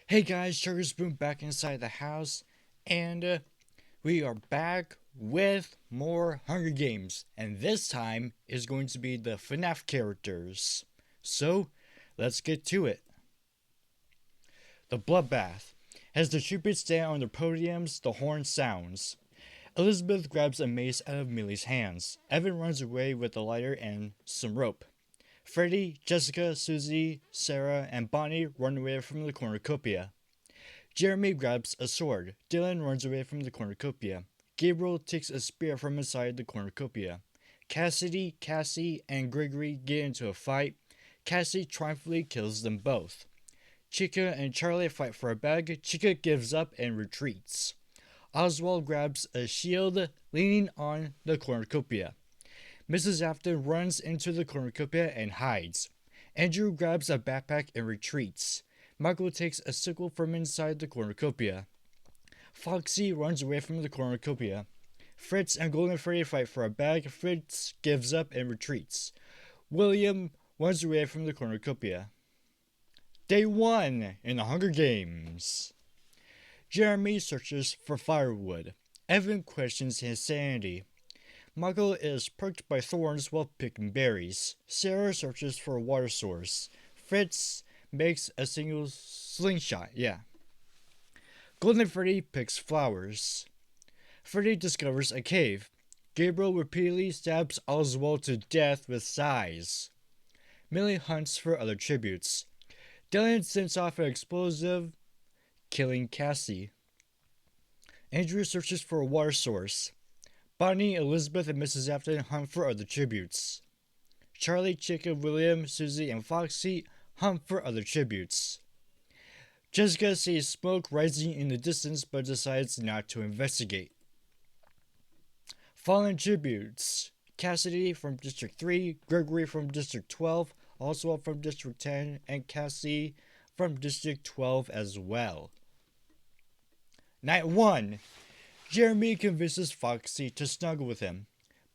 Hey guys, Sugar Spoon back inside the house, and we are back with more Hunger Games, and this time is going to be the FNAF characters. So, let's get to it. The Bloodbath. As the troopers stand on their podiums, the horn sounds. Elizabeth grabs a mace out of Millie's hands. Evan runs away with a lighter and some rope. Freddy, Jessica, Susie, Sarah, and Bonnie run away from the cornucopia. Jeremy grabs a sword. Dylan runs away from the cornucopia. Gabriel takes a spear from inside the cornucopia. Cassidy, Cassie, and Gregory get into a fight. Cassie triumphantly kills them both. Chica and Charlie fight for a bag. Chica gives up and retreats. Oswald grabs a shield, leaning on the cornucopia. Mrs. Afton runs into the cornucopia and hides. Andrew grabs a backpack and retreats. Michael takes a sickle from inside the cornucopia. Foxy runs away from the cornucopia. Fritz and Golden Freddy fight for a bag. Fritz gives up and retreats. William runs away from the cornucopia. Day 1 in the Hunger Games. Jeremy searches for firewood. Evan questions his sanity. Michael is pricked by thorns while picking berries. Sarah searches for a water source. Fritz makes a single slingshot, Golden Freddy picks flowers. Freddy discovers a cave. Gabriel repeatedly stabs Oswald to death with sighs. Millie hunts for other tributes. Dylan sends off an explosive, killing Cassie. Andrew searches for a water source. Bonnie, Elizabeth, and Mrs. Afton hunt for other tributes. Charlie, Chica, William, Susie, and Foxy hunt for other tributes. Jessica sees smoke rising in the distance but decides not to investigate. Fallen tributes. Cassidy from District 3, Gregory from District 12, Oswald from District 10, and Cassie from District 12 as well. Night 1. Jeremy convinces Foxy to snuggle with him.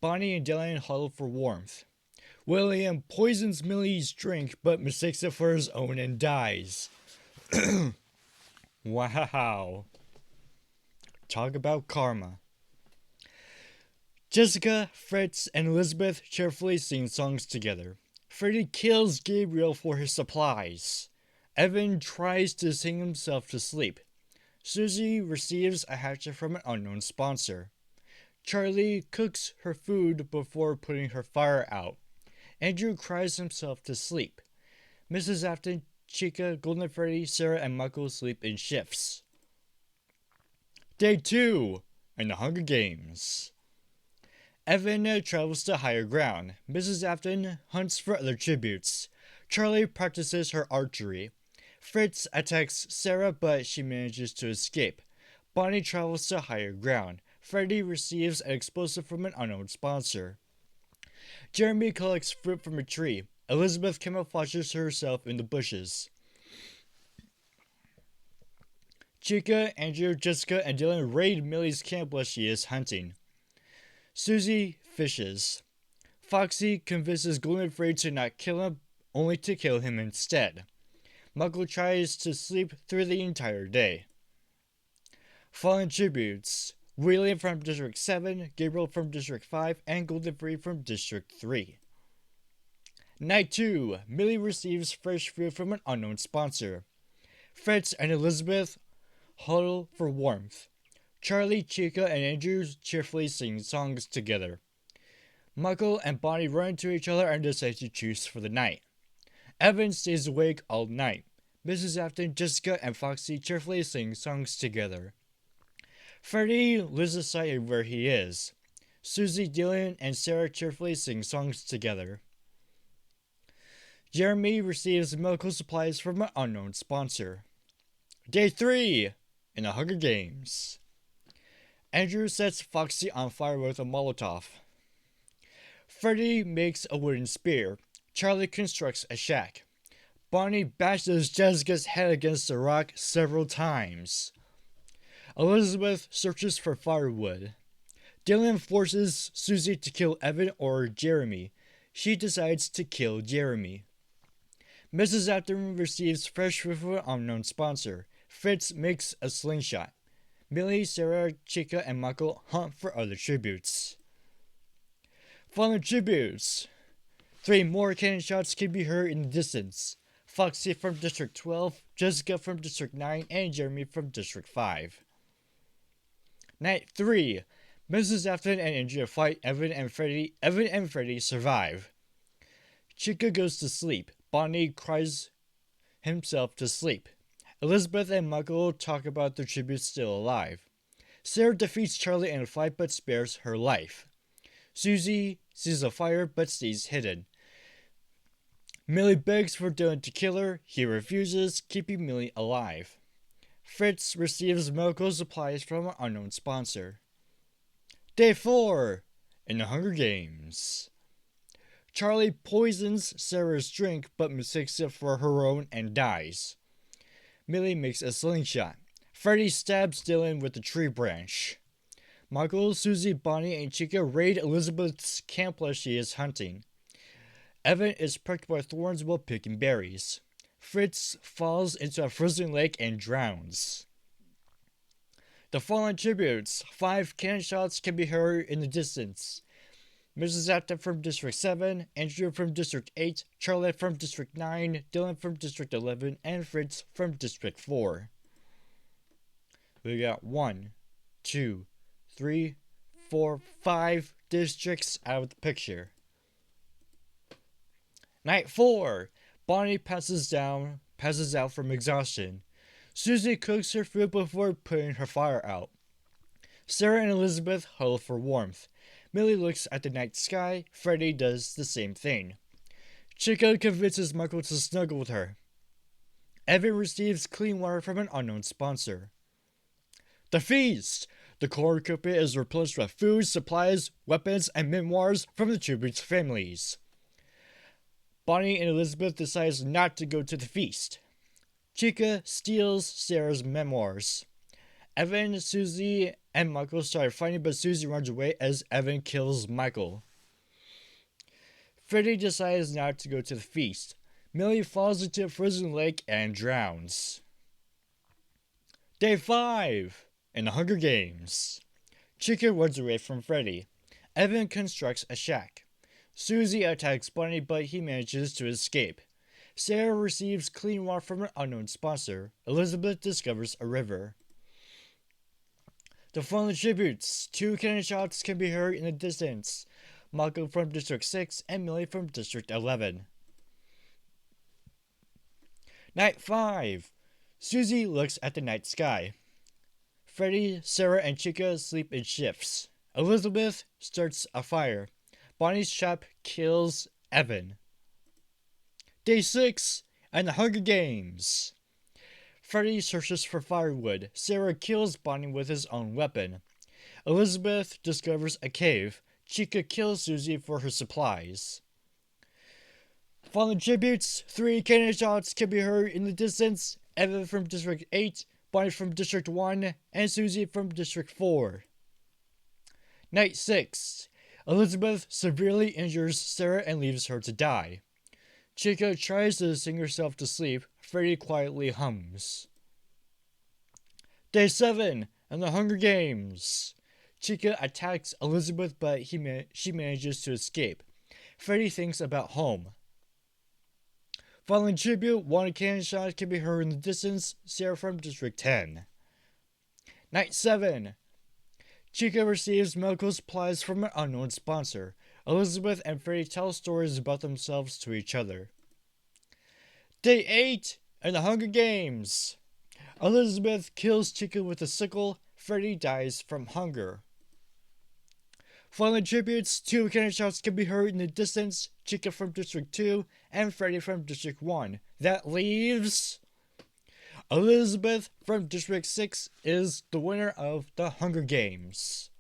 Bonnie and Dylan huddle for warmth. William poisons Millie's drink but mistakes it for his own and dies. Wow. Talk about karma. Jessica, Fritz, and Elizabeth cheerfully sing songs together. Freddy kills Gabriel for his supplies. Evan tries to sing himself to sleep. Susie receives a hatchet from an unknown sponsor. Charlie cooks her food before putting her fire out. Andrew cries himself to sleep. Mrs. Afton, Chica, Golden Freddy, Sarah, and Michael sleep in shifts. Day 2 in the Hunger Games. Evan travels to higher ground. Mrs. Afton hunts for other tributes. Charlie practices her archery. Fritz attacks Sarah, but she manages to escape. Bonnie travels to higher ground. Freddy receives an explosive from an unknown sponsor. Jeremy collects fruit from a tree. Elizabeth camouflages herself in the bushes. Chica, Andrew, Jessica, and Dylan raid Millie's camp while she is hunting. Susie fishes. Foxy convinces Golden Freddy to not kill him, only to kill him instead. Michael tries to sleep through the entire day. Fallen tributes. William from District 7, Gabriel from District 5, and Golden Freddy from District 3. Night 2. Millie receives fresh food from an unknown sponsor. Fritz and Elizabeth huddle for warmth. Charlie, Chica, and Andrew cheerfully sing songs together. Michael and Bonnie run into each other and decide to choose for the night. Evan stays awake all night. Mrs. Afton, Jessica, and Foxy cheerfully sing songs together. Freddy loses sight of where he is. Susie, Dylan, and Sarah cheerfully sing songs together. Jeremy receives medical supplies from an unknown sponsor. Day 3 in the Hunger Games. Andrew sets Foxy on fire with a Molotov. Freddy makes a wooden spear. Charlie constructs a shack. Bonnie bashes Jessica's head against a rock several times. Elizabeth searches for firewood. Dylan forces Susie to kill Evan or Jeremy. She decides to kill Jeremy. Mrs. Afton receives fresh food from an unknown sponsor. Fritz makes a slingshot. Millie, Sarah, Chica, and Michael hunt for other tributes. Fallen tributes! 3 more cannon shots can be heard in the distance. Foxy from District 12, Jessica from District 9, and Jeremy from District 5. Night 3. Mrs. Afton and Andrea fight Evan and Freddy. Evan and Freddy survive. Chica goes to sleep. Bonnie cries himself to sleep. Elizabeth and Michael talk about their tributes still alive. Sarah defeats Charlie in a fight but spares her life. Susie sees a fire but stays hidden. Millie begs for Dylan to kill her. He refuses, keeping Millie alive. Fritz receives medical supplies from an unknown sponsor. Day 4. In the Hunger Games. Charlie poisons Sarah's drink but mistakes it for her own and dies. Millie makes a slingshot. Freddy stabs Dylan with a tree branch. Michael, Susie, Bonnie, and Chica raid Elizabeth's camp while she is hunting. Evan is pricked by thorns while picking berries. Fritz falls into a frozen lake and drowns. The fallen tributes. 5 cannon shots can be heard in the distance. Mrs. Afton from District 7, Andrew from District 8, Charlotte from District 9, Dylan from District 11, and Fritz from District 4. We got 1, 2, 3, 4, 5 districts out of the picture. Night 4. Bonnie passes out from exhaustion. Susie cooks her food before putting her fire out. Sarah and Elizabeth huddle for warmth. Millie looks at the night sky. Freddy does the same thing. Chica convinces Michael to snuggle with her. Evan receives clean water from an unknown sponsor. The feast! The core equipment is replenished with food, supplies, weapons, and memoirs from the tributes' families. Bonnie and Elizabeth decide not to go to the feast. Chica steals Sarah's memoirs. Evan, Susie, and Michael start fighting, but Susie runs away as Evan kills Michael. Freddy decides not to go to the feast. Millie falls into a frozen lake and drowns. Day 5. In the Hunger Games. Chica runs away from Freddy. Evan constructs a shack. Susie attacks Bonnie, but he manages to escape. Sarah receives clean water from an unknown sponsor. Elizabeth discovers a river. The fallen tributes. 2 cannon shots can be heard in the distance. Michael from District 6 and Millie from District 11. Night 5. Susie looks at the night sky. Freddy, Sarah, and Chica sleep in shifts. Elizabeth starts a fire. Bonnie's shop kills Evan. Day 6. And the Hunger Games. Freddy searches for firewood. Sarah kills Bonnie with his own weapon. Elizabeth discovers a cave. Chica kills Susie for her supplies. Fallen tributes. 3 cannon shots can be heard in the distance. Evan from District 8, Bonnie from District 1, and Susie from District 4. Night 6. Elizabeth severely injures Sarah and leaves her to die. Chica tries to sing herself to sleep. Freddy quietly hums. Day 7. And the Hunger Games. Chica attacks Elizabeth, but she manages to escape. Freddy thinks about home. Fallen tribute. 1 cannon shot can be heard in the distance. Sarah from District 10. Night 7. Chica receives medical supplies from an unknown sponsor. Elizabeth and Freddy tell stories about themselves to each other. Day 8. And the Hunger Games. Elizabeth kills Chica with a sickle. Freddy dies from hunger. Fallen tributes. 2 cannon shots can be heard in the distance. Chica from District 2 and Freddy from District 1. That leaves Elizabeth from District 6 is the winner of the Hunger Games.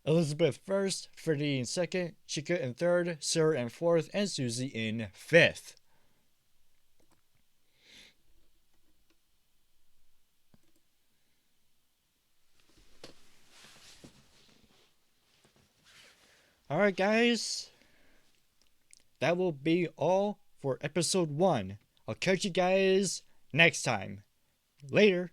Elizabeth first, Freddy in second, Chica in third, Sarah in fourth, and Susie in fifth. Alright guys, that will be all for episode 1. I'll catch you guys next time. Later.